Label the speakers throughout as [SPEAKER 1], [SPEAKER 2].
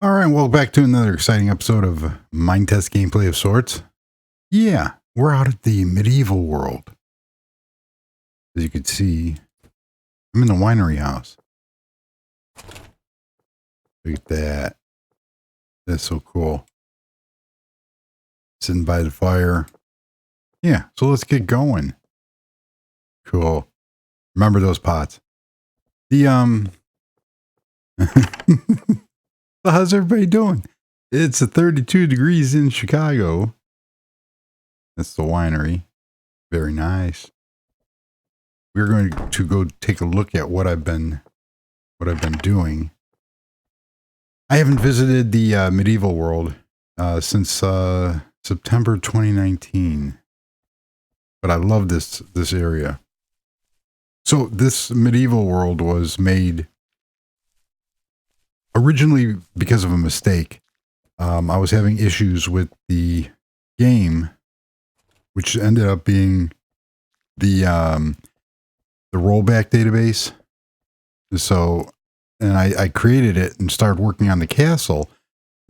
[SPEAKER 1] All right, welcome back to another exciting episode of Minetest gameplay of sorts. Yeah, we're out at the medieval world. As you can see, I'm in the winery house. Look at that. That's so cool. Sitting by the fire. Yeah, so let's get going. Cool. Remember those pots. The how's everybody doing? It's 32 degrees in Chicago. That's the winery. Very nice. We're going to go take a look at what I've been doing. I haven't visited the medieval world since September 2019, but I love this area. So this medieval world was made originally because of a mistake. I was having issues with the game, which ended up being the rollback database. So, and I created it and started working on the castle,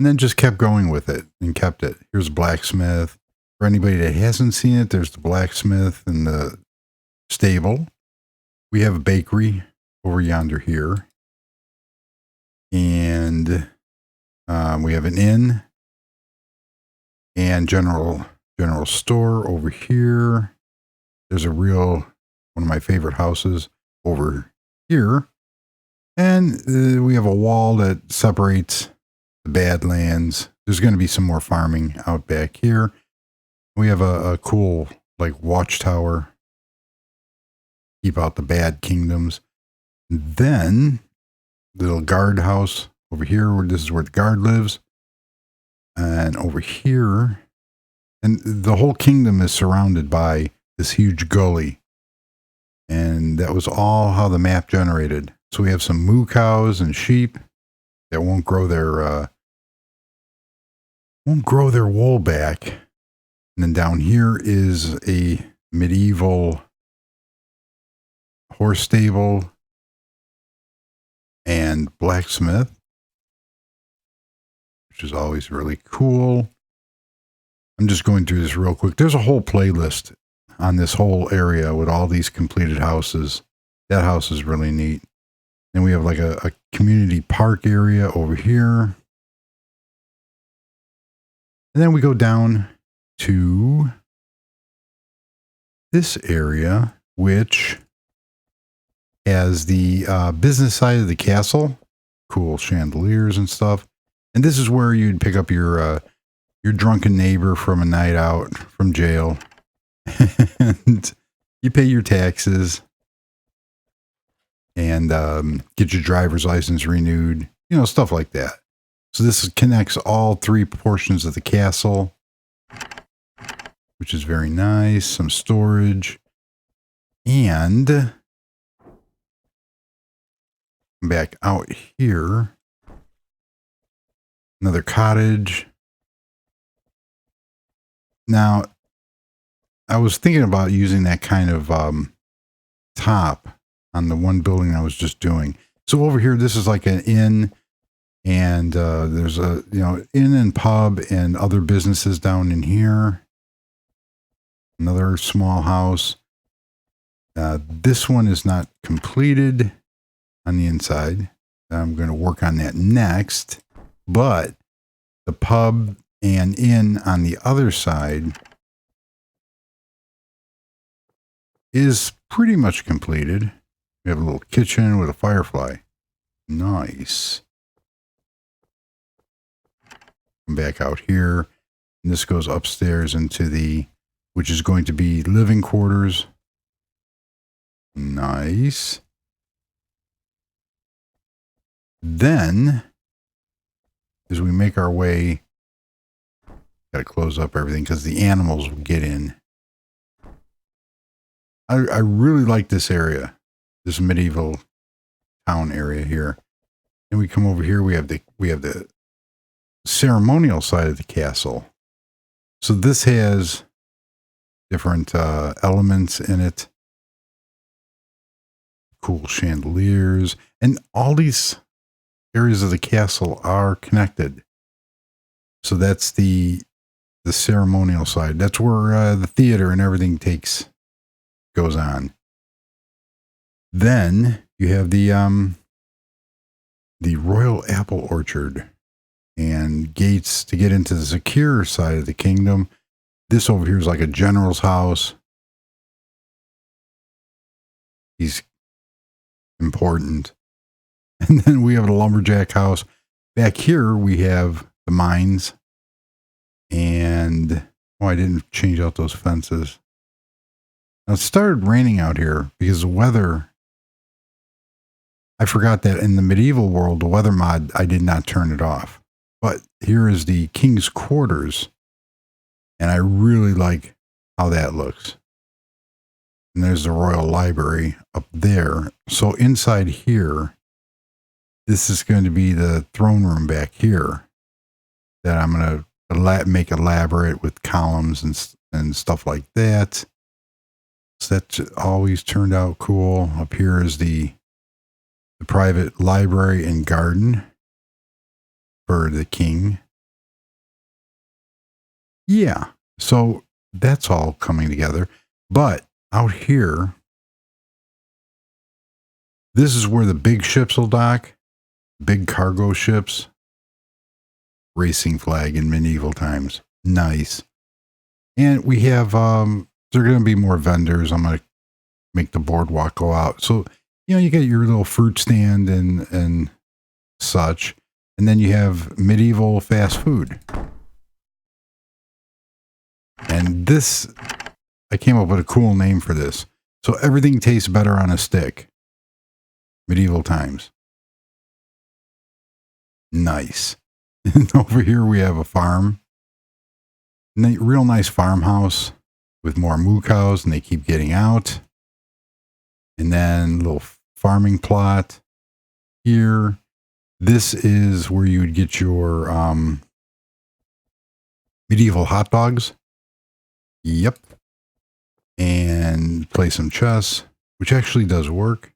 [SPEAKER 1] and then just kept going with it and kept it. Here's a blacksmith. For anybody that hasn't seen it, there's the blacksmith and the stable. We have a bakery over yonder here. And we have an inn and general store over here. There's one of my favorite houses over here. And we have a wall that separates the Badlands. There's going to be some more farming out back here. We have a cool like watchtower. Keep out the bad kingdoms. Then little guard house over here, where this is where the guard lives. And over here, and the whole kingdom is surrounded by this huge gully. And that was all how the map generated. So we have some moo cows and sheep that won't grow their wool back. And then down here is a medieval horse stable and blacksmith, which is always really cool. I'm just going through this real quick. There's a whole playlist on this whole area with all these completed houses. That house is really neat. Then we have like a community park area over here. And then we go down to this area, which has the business side of the castle. Cool chandeliers and stuff. And this is where you'd pick up your drunken neighbor from a night out from jail. And you pay your taxes and get your driver's license renewed, stuff like that. So this connects all three portions of the castle, which is very nice. Some storage. And back out here, another cottage. Now, I was thinking about using that kind of top on the one building I was just doing. So over here, this is like an inn, and there's a inn and pub and other businesses down in here. Another small house. This one is not completed on the inside. I'm going to work on that next, but the pub and inn on the other side is pretty much completed. We have a little kitchen with a firefly. Nice. Come back out here, and this goes upstairs into which is going to be living quarters. Nice. Then, as we make our way, got to close up everything because the animals will get in. I really like this area, this medieval town area here. And we come over here. We have the ceremonial side of the castle. So this has different elements in it. Cool chandeliers and all these areas of the castle are connected. So that's the ceremonial side. That's where the theater and everything goes on. Then you have the Royal Apple Orchard and gates to get into the secure side of the kingdom. This over here is like a general's house. He's important. And then we have the lumberjack house. Back here we have the mines. And I didn't change out those fences. Now it started raining out here because the weather. I forgot that in the medieval world, the weather mod, I did not turn it off. But here is the king's quarters. And I really like how that looks. And there's the royal library up there. So inside here, this is going to be the throne room back here that I'm going to make elaborate with columns and stuff like that. So that's always turned out cool. Up here is the private library and garden for the king. Yeah, so that's all coming together. But out here, this is where the big ships will dock, big cargo ships. Racing flag in medieval times. Nice. And we have, there are going to be more vendors. I'm going to make the boardwalk go out. So, you get your little fruit stand and such. And then you have medieval fast food. And this, I came up with a cool name for this. So everything tastes better on a stick. Medieval times. Nice. And over here we have a farm. Real nice farmhouse with more moo cows, and they keep getting out. And then a little farming plot here. This is where you would get your medieval hot dogs. Yep. And play some chess, which actually does work.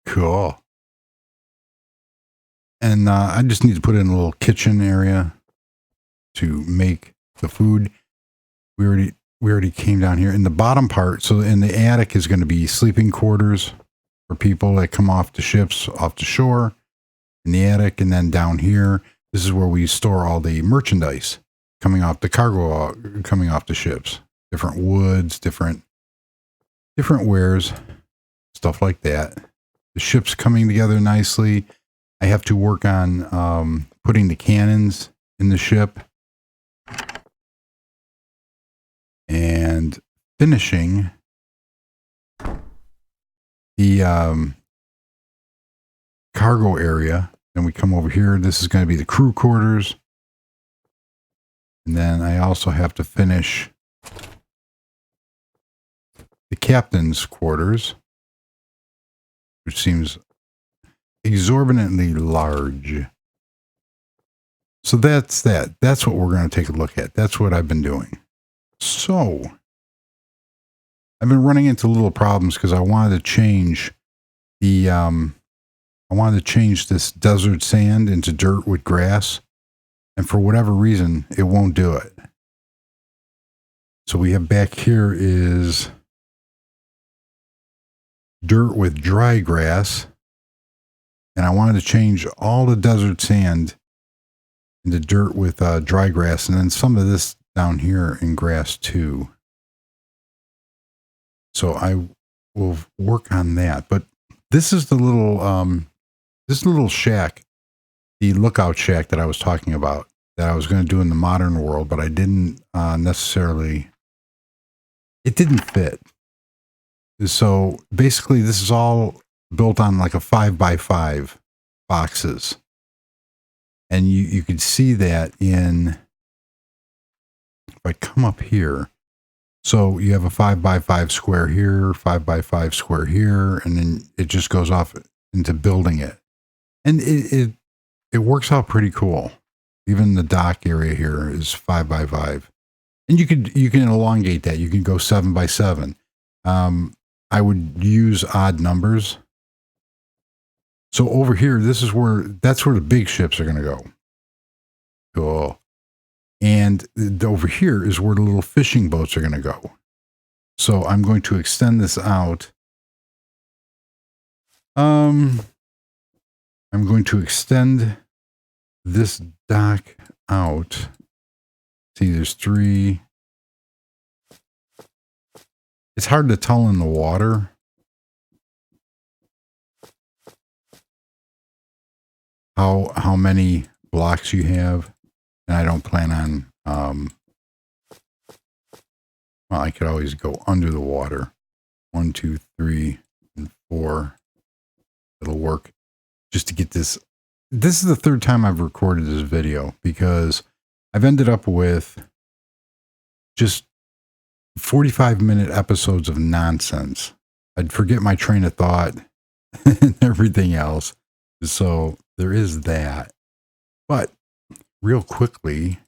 [SPEAKER 1] Cool. And I just need to put in a little kitchen area to make the food. We already came down here in the bottom part. So in the attic is going to be sleeping quarters for people that come off the ships, off the shore, in the attic. And then down here, this is where we store all the merchandise coming off the cargo, coming off the ships. Different woods, different wares, stuff like that. The ship's coming together nicely. I have to work on putting the cannons in the ship and finishing the cargo area. Then we come over here. This is going to be the crew quarters. And then I also have to finish the captain's quarters, which seems exorbitantly large. So that's that. That's what we're going to take a look at. That's what I've been doing. So I've been running into little problems because I wanted to change the this desert sand into dirt with grass, and for whatever reason it won't do it. So we have back here is dirt with dry grass. And I wanted to change all the desert sand into dirt with dry grass, and then some of this down here in grass too. So I will work on that. But this is the little shack, the lookout shack that I was talking about, that I was going to do in the modern world, but I didn't necessarily. It didn't fit. So basically, this is all built on like a 5x5 boxes. And you could see that if I come up here. So you have a 5x5 square here, 5x5 square here, and then it just goes off into building it. And it works out pretty cool. Even the dock area here is 5x5. And you can elongate that. You can go 7x7. I would use odd numbers. So over here, that's where the big ships are going to go. Cool. And over here is where the little fishing boats are going to go. So I'm going to extend this out. I'm going to extend this dock out. See, there's 3. It's hard to tell in the water. How many blocks you have. And I don't plan on, well, I could always go under the water. 1, 2, 3, and 4. It'll work just to get this. This is the 3rd time I've recorded this video because I've ended up with just 45-minute episodes of nonsense. I'd forget my train of thought and everything else. So there is that. But real quickly,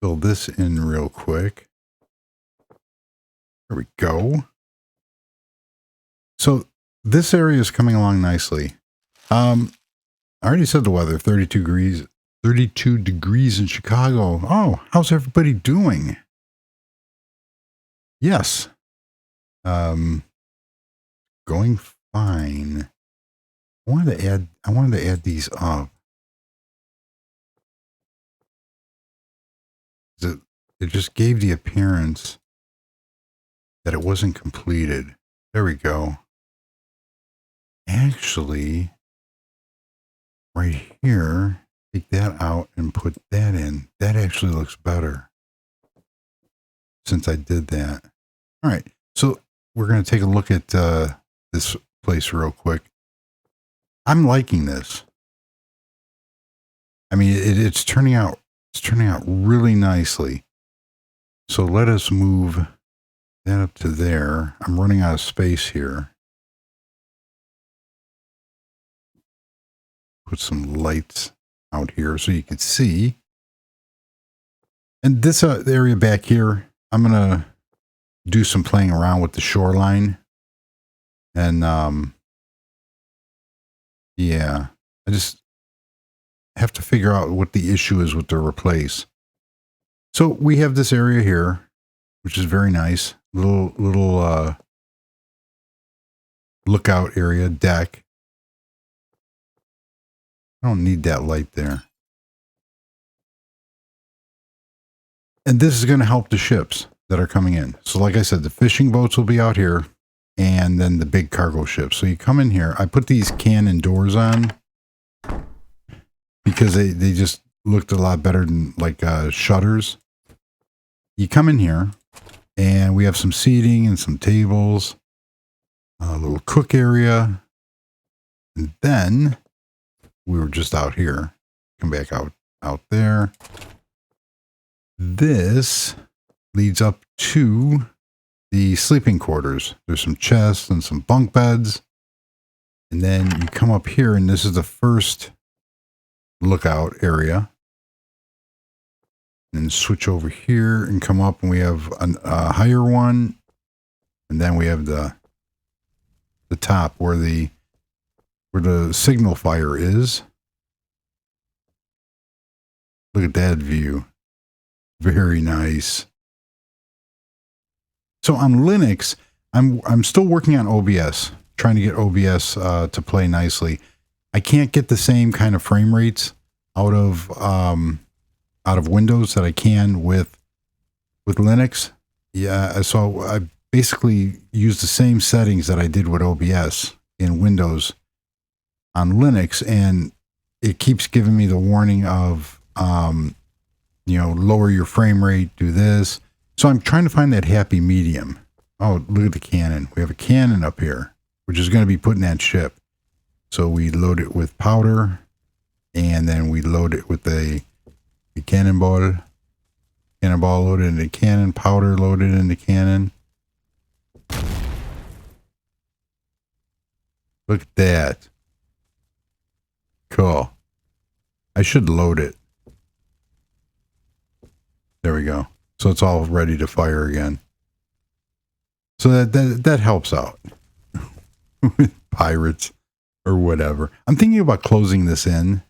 [SPEAKER 1] fill this in real quick. There we go. So this area is coming along nicely. I already said the weather, 32 degrees in Chicago. Oh, how's everybody doing? Yes. Going fine. I wanted to add these up. It just gave the appearance that it wasn't completed. There we go. Actually, right here, take that out and put that in. That actually looks better since I did that. All right, so we're going to take a look at this place real quick. I'm liking this. I mean, it's turning out. It's turning out really nicely. So let us move that up to there. I'm running out of space here. Put some lights out here so you can see. And this area back here, I'm going to do some playing around with the shoreline. And yeah, I just have to figure out what the issue is with the replace. So we have this area here, which is very nice. Little lookout area, deck. I don't need that light there. And this is going to help the ships that are coming in. So like I said, the fishing boats will be out here and then the big cargo ships. So you come in here. I put these cannon doors on because they just looked a lot better than like shutters. You come in here and we have some seating and some tables, a little cook area. And then we were just out here. Come back out there. This leads up to the sleeping quarters. There's some chests and some bunk beds. And then you come up here and this is the first lookout area. And switch over here and come up and we have a higher one. And then we have the top where the signal fire is. Look at that view. Very nice. So on Linux, I'm still working on OBS, trying to get OBS to play nicely. I can't get the same kind of frame rates out of Windows that I can with Linux. Yeah, so I basically use the same settings that I did with OBS in Windows on Linux, and it keeps giving me the warning of lower your frame rate, do this. So I'm trying to find that happy medium. Oh, look at the cannon. We have a cannon up here, which is going to be put in that ship. So we load it with powder, and then we load it with a cannonball. Cannonball loaded into cannon, powder loaded into cannon. Look at that. Cool. I should load it. There we go. So it's all ready to fire again. So that helps out with pirates or whatever. I'm thinking about closing this in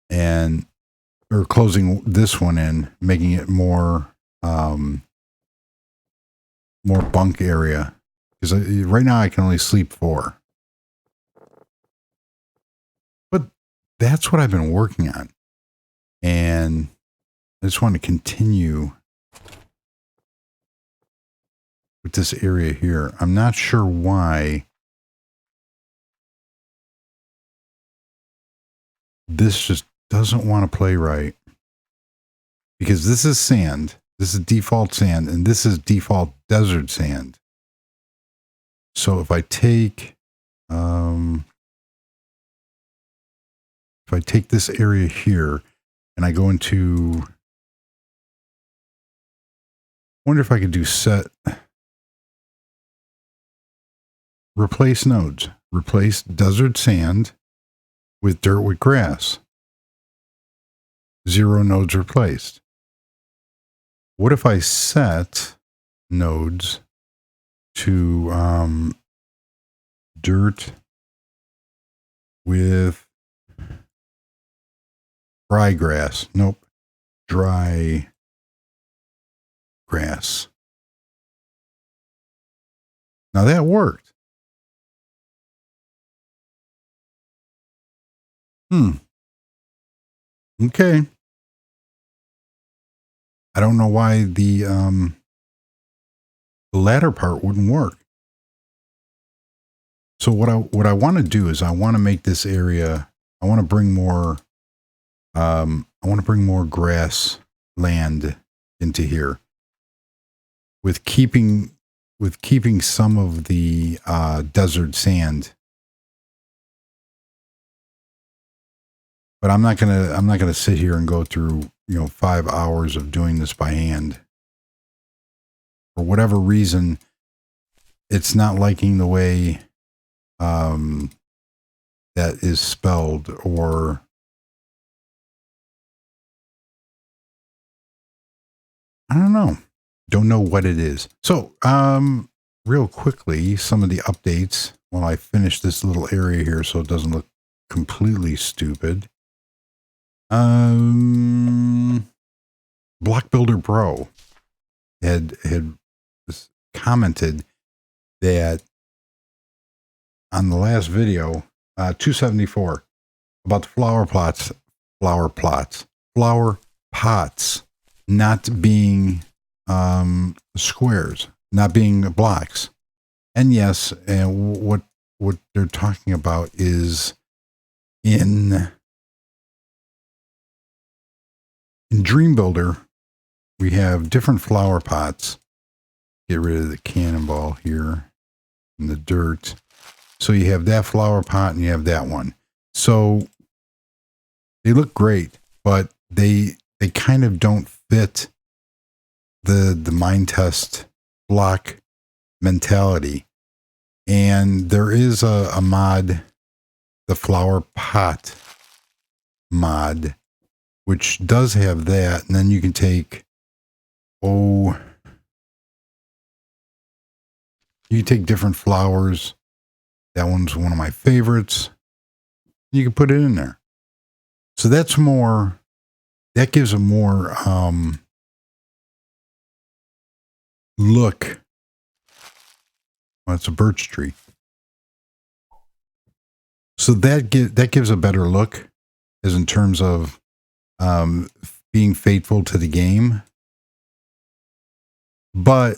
[SPEAKER 1] or closing this one in, making it more bunk area. Because right now I can only sleep 4. But that's what I've been working on. And I just want to continue with this area here. I'm not sure why this just doesn't want to play right. Because this is sand. This is default sand. And this is default desert sand. So if I take this area here and I go into, I wonder if I could do set, replace nodes, replace desert sand with dirt with grass. 0 nodes replaced. What if I set nodes to dirt with dry grass? Nope. Dry grass. Now that worked. Okay. I don't know why the latter part wouldn't work. So what I want to do is I want to make this area, I want to bring more grass land into here with keeping some of the desert sand. But I'm not gonna sit here and go through 5 hours of doing this by hand. For whatever reason, it's not liking the way that is spelled, or I don't know. Don't know what it is. So, real quickly, some of the updates while I finish this little area here so it doesn't look completely stupid. Block Builder Pro had commented that on the last video, 274, about the flower pots not being squares, not being blocks. And yes, and what they're talking about is in Dream Builder, we have different flower pots. Get rid of the cannonball here and the dirt. So you have that flower pot and you have that one. So they look great, but they kind of don't fit the Minetest block mentality. And there is a mod, the flower pot mod, which does have that. And then you can take, you take different flowers. That one's one of my favorites. You can put it in there. So that's more, that gives a more look. Well, it's a birch tree. So that gives a better look, as in terms of being faithful to the game. But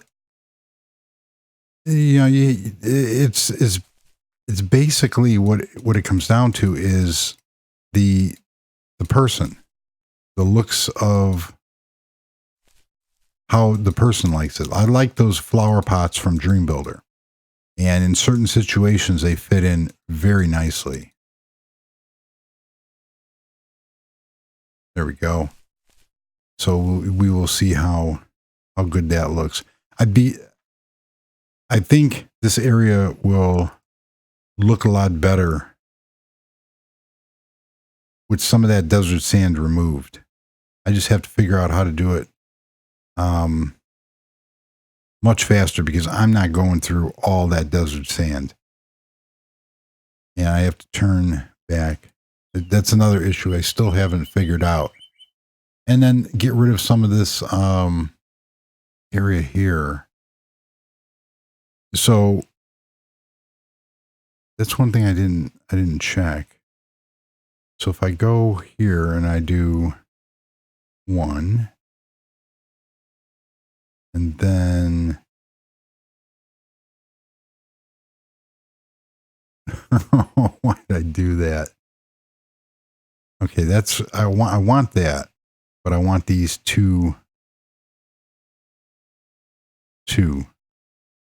[SPEAKER 1] it's basically what it comes down to is the person, the looks of how the person likes it. I like those flower pots from Dream Builder, and in certain situations they fit in very nicely. There we go. So we will see how good that looks. I think this area will look a lot better with some of that desert sand removed. I just have to figure out how to do it much faster, because I'm not going through all that desert sand. and I have to turn back. That's another issue I still haven't figured out. And then get rid of some of this area here. So that's one thing I didn't check. So if I go here and I do 1, and then why did I do that? Okay, that's I want that, but I want these two.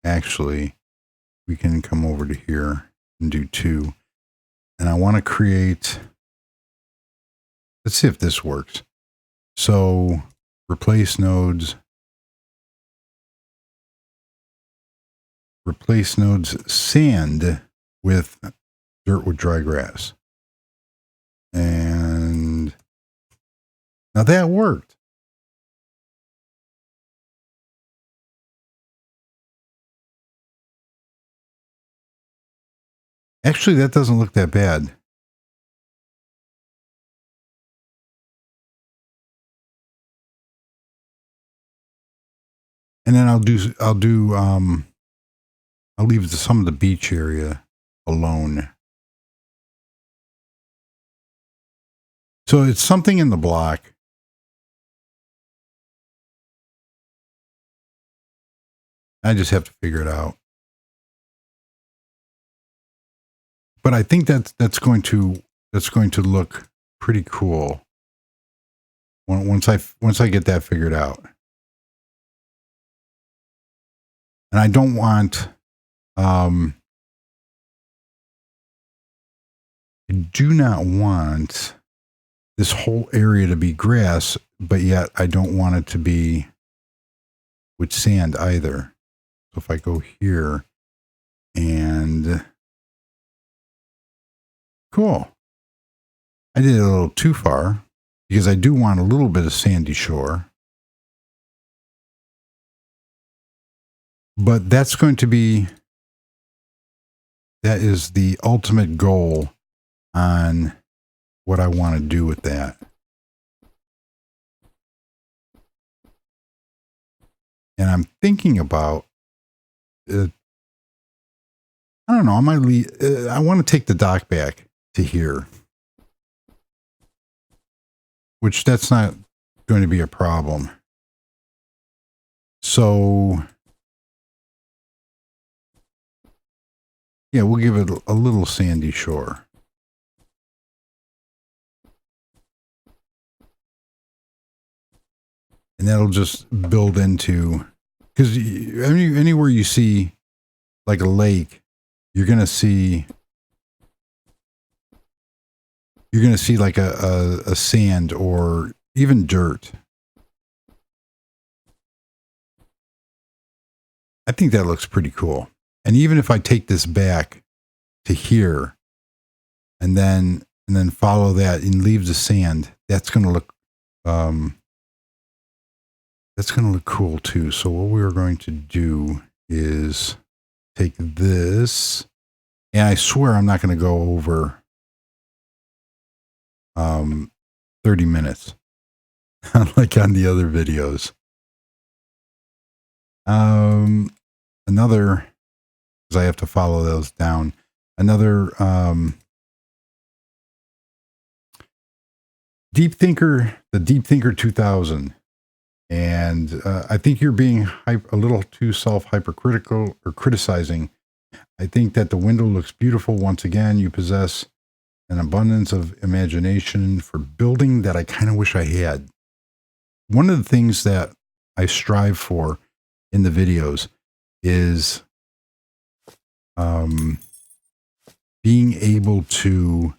[SPEAKER 1] Actually, we can come over to here and do 2. And I want to create, let's see if this works. So replace nodes sand with dirt with dry grass. And now that worked. Actually, that doesn't look that bad. And then I'll leave some of the beach area alone. So it's something in the block. I just have to figure it out. But I think that's going to look pretty cool once I get that figured out. And I don't want I do not want this whole area to be grass, but yet I don't want it to be with sand either. So if I go here and cool. I did it a little too far because I do want a little bit of sandy shore. But that is the ultimate goal on what I want to do with that. And I'm thinking about I don't know, I might I want to take the dock back to here, which that's not going to be a problem. So yeah, we'll give it a little sandy shore. And that'll just build into, because anywhere you see like a lake, you're going to see like a sand or even dirt. I think that looks pretty cool. And even if I take this back to here and then follow that and leave the sand, that's going to look cool too. So what we're going to do is take this, and I swear I'm not going to go over 30 minutes like on the other videos. Another, because I have to follow those down, another the Deep Thinker 2000. And I think you're being a little too hypercritical or criticizing. I think that the window looks beautiful. Once again, you possess an abundance of imagination for building that I kind of wish I had. One of the things that I strive for in the videos is being able to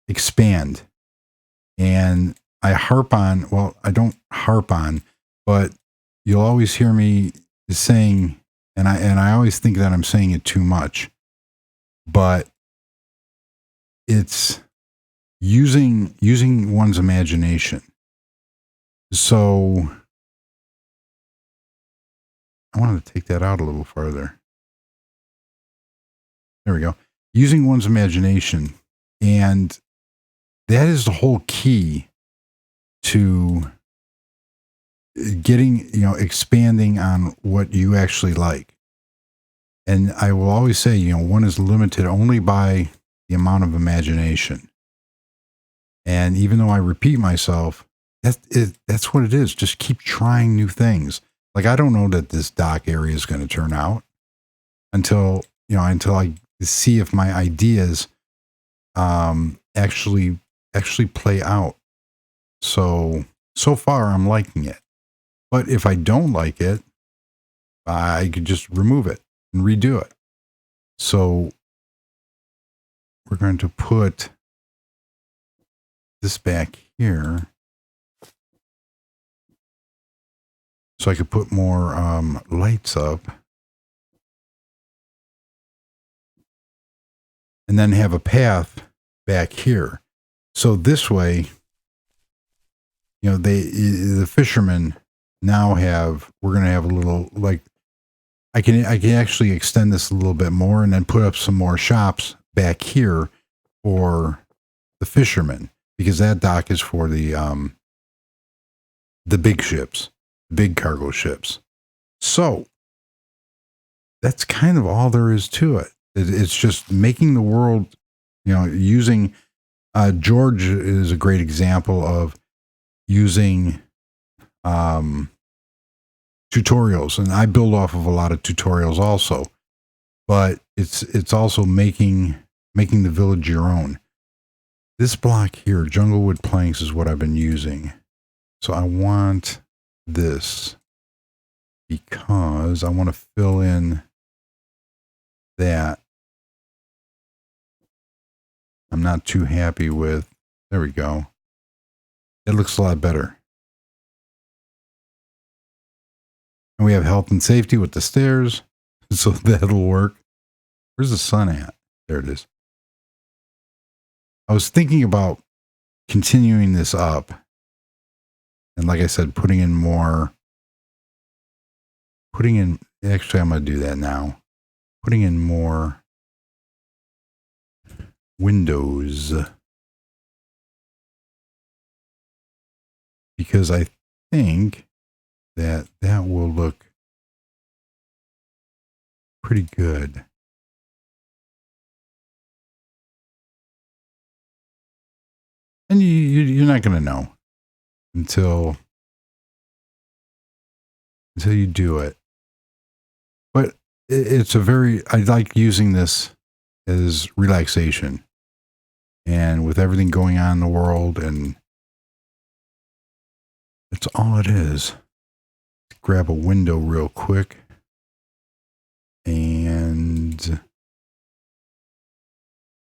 [SPEAKER 1] expand. And I don't harp on, but you'll always hear me saying, and I always think that I'm saying it too much, but it's using one's imagination. So I wanted to take that out a little farther. There we go. Using one's imagination. And that is the whole key to getting, expanding on what you actually like. And I will always say, one is limited only by the amount of imagination. And even though I repeat myself, that's what it is. Just keep trying new things. Like, I don't know that this dock area is going to turn out until I see if my ideas actually play out. So far I'm liking it. But if I don't like it, I could just remove it and redo it. So we're going to put this back here so I could put more lights up. And then have a path back here. So this way, the fishermen now we're going to have a little, like, I can actually extend this a little bit more and then put up some more shops back here for the fishermen, because that dock is for the big ships, big cargo ships. So that's kind of all there is to it. It's just making the world, using, George is a great example of using tutorials, and I build off of a lot of tutorials also, but it's also making the village your own. This block here, Junglewood planks, is what I've been using. So I want this because I want to fill in that. I'm not too happy with. There we go. It looks a lot better. And we have health and safety with the stairs, so that'll work. Where's the sun at? There it is. I was thinking about continuing this up. And like I said, actually, I'm going to do that now. Putting in more windows. Because I think that will look pretty good. And you're not going to know until you do it. But I like using this as relaxation. And with everything going on in the world, and that's all it is. Grab a window real quick. And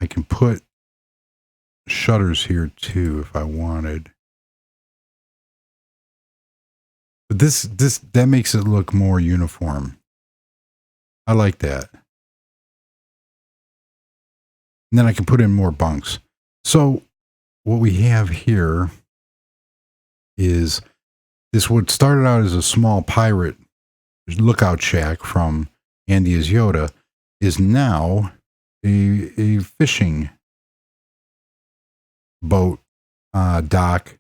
[SPEAKER 1] I can put shutters here too if I wanted. But that makes it look more uniform. I like that. And then I can put in more bunks. So what we have here is this, what started out as a small pirate lookout shack from Andy's Yoda, is now a fishing boat dock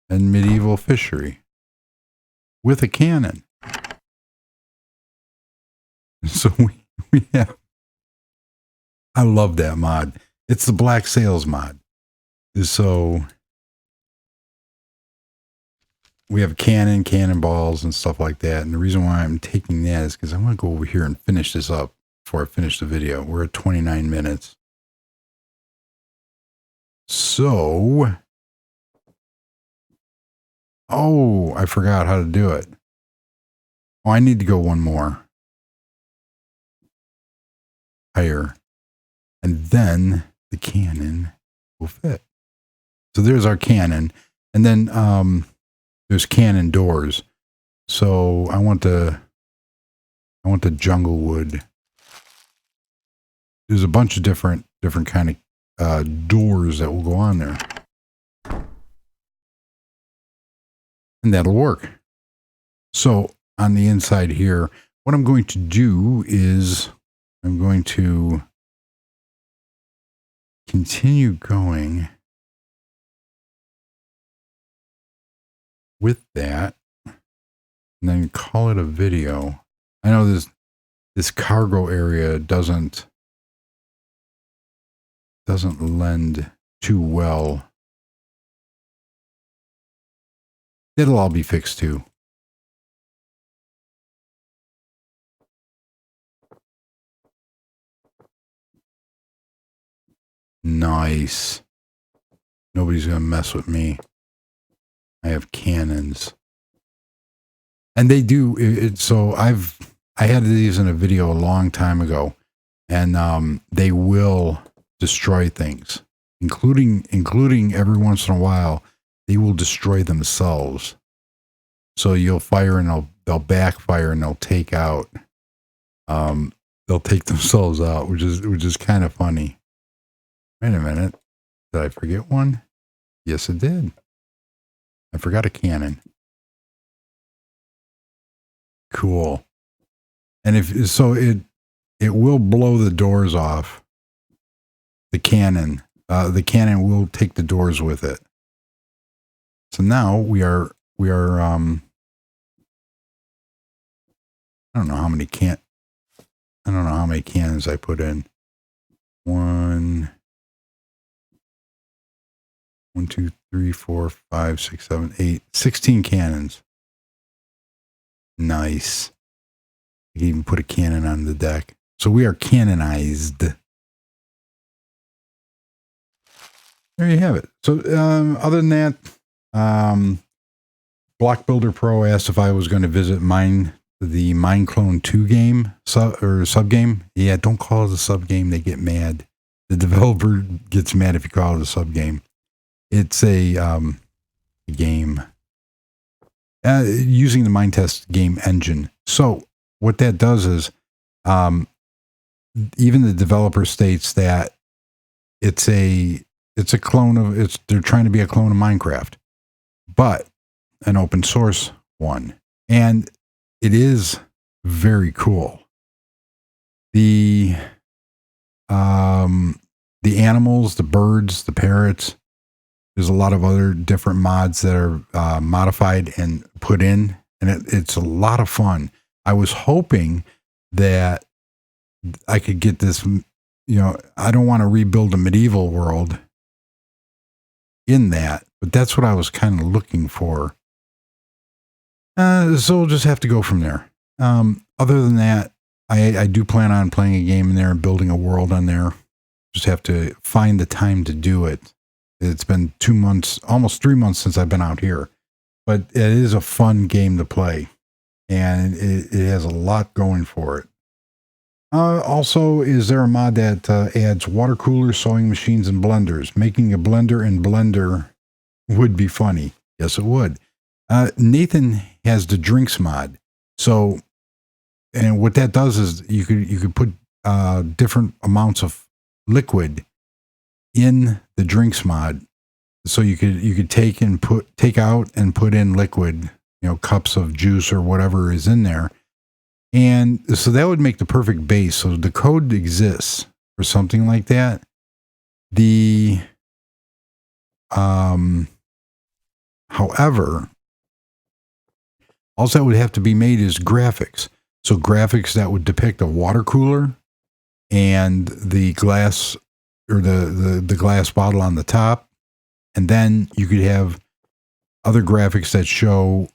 [SPEAKER 1] and medieval fishery with a cannon. So we have, I love that mod. It's the Black Sails mod. So we have cannonballs and stuff like that. And the reason why I'm taking that is because I want to go over here and finish this up before I finish the video. We're at 29 minutes. So, oh, I forgot how to do it. Oh, I need to go one more higher. And then the cannon will fit. So there's our cannon. And then there's cannon doors. So I want the Junglewood. There's a bunch of different kind of doors that will go on there. and that'll work. So on the inside here, what I'm going to do is I'm going to continue going with that and then call it a video. I know this cargo area doesn't lend too well. It'll all be fixed too. Nice. Nobody's gonna mess with me. I have cannons. And they do it. So I had these in a video a long time ago, and they will destroy things, including every once in a while, they will destroy themselves. So you'll fire and they'll backfire and they'll take out. They'll take themselves out, which is kind of funny. Wait a minute. Did I forget one? Yes, it did. I forgot a cannon. Cool. And if so, it will blow the doors off. The cannon will take the doors with it. So now we are I don't know how many cannons I put in. 1, 2, 3, 4, 5, 6, 7, 8, 16 cannons. Nice. I can even put a cannon on the deck. So we are cannonized. There you have it. So other than that, Block Builder Pro asked if I was going to visit the Mineclone 2 game sub game. Yeah, don't call it a sub game. They get mad. The developer gets mad if you call it a sub game. It's a game using the Minetest game engine. So what that does is, even the developer states that it's a clone of they're trying to be a clone of Minecraft, but an open source one, and it is very cool. The animals, the birds, the parrots. There's a lot of other different mods that are modified and put in, and it's a lot of fun. I was hoping that I could get this, I don't want to rebuild a medieval world in that, but that's what I was kind of looking for. So we'll just have to go from there. Other than that, I do plan on playing a game in there and building a world on there. Just have to find the time to do it. It's been 2 months, almost 3 months since I've been out here, but it is a fun game to play, and it has a lot going for it. Also, is there a mod that adds water coolers, sewing machines, and blenders? Making a blender in Blender would be funny. Yes, it would. Nathan has the drinks mod. So, and what that does is you could put different amounts of liquid in the drinks mod. So you could take out and put in liquid, cups of juice or whatever is in there. And so that would make the perfect base. So the code exists for something like that. However, all that would have to be made is graphics. So graphics that would depict a water cooler and the glass or the glass bottle on the top. And then you could have other graphics that show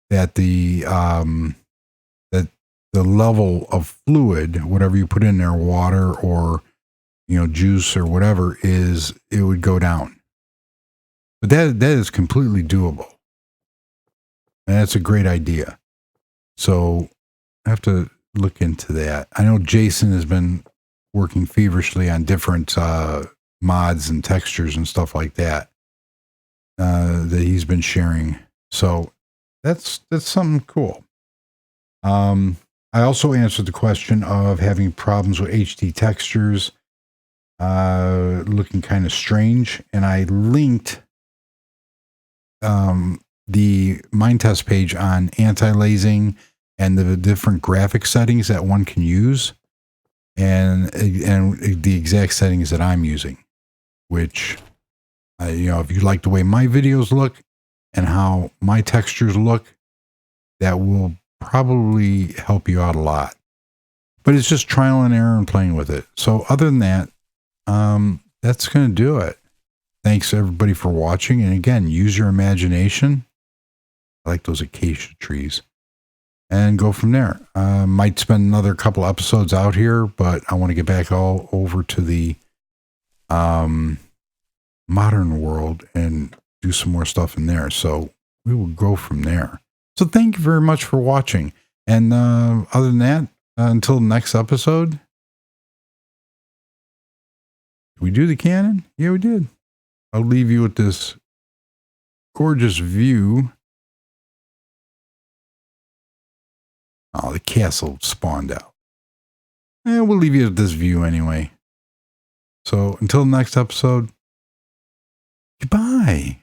[SPEAKER 1] that the level of fluid, whatever you put in there, water or juice or whatever, it would go down. But that is completely doable. And that's a great idea. So I have to look into that. I know Jason has been working feverishly on different mods and textures and stuff like that that he's been sharing. So that's something cool. I also answered the question of having problems with HD textures looking kind of strange, and I linked the Minetest page on anti-aliasing and the different graphic settings that one can use, and the exact settings that I'm using, which, if you like the way my videos look and how my textures look, that will probably help you out a lot. But it's just trial and error and playing with it. So other than that, that's going to do it. Thanks everybody for watching. And again, use your imagination. I like those acacia trees. And go from there. Might spend another couple episodes out here, but I want to get back all over to the modern world and do some more stuff in there. So we will go from there. So thank you very much for watching. And other than that, until the next episode, did we do the canon? Yeah, we did. I'll leave you with this gorgeous view. Oh, the castle spawned out. We'll leave you with this view anyway. So until the next episode, goodbye.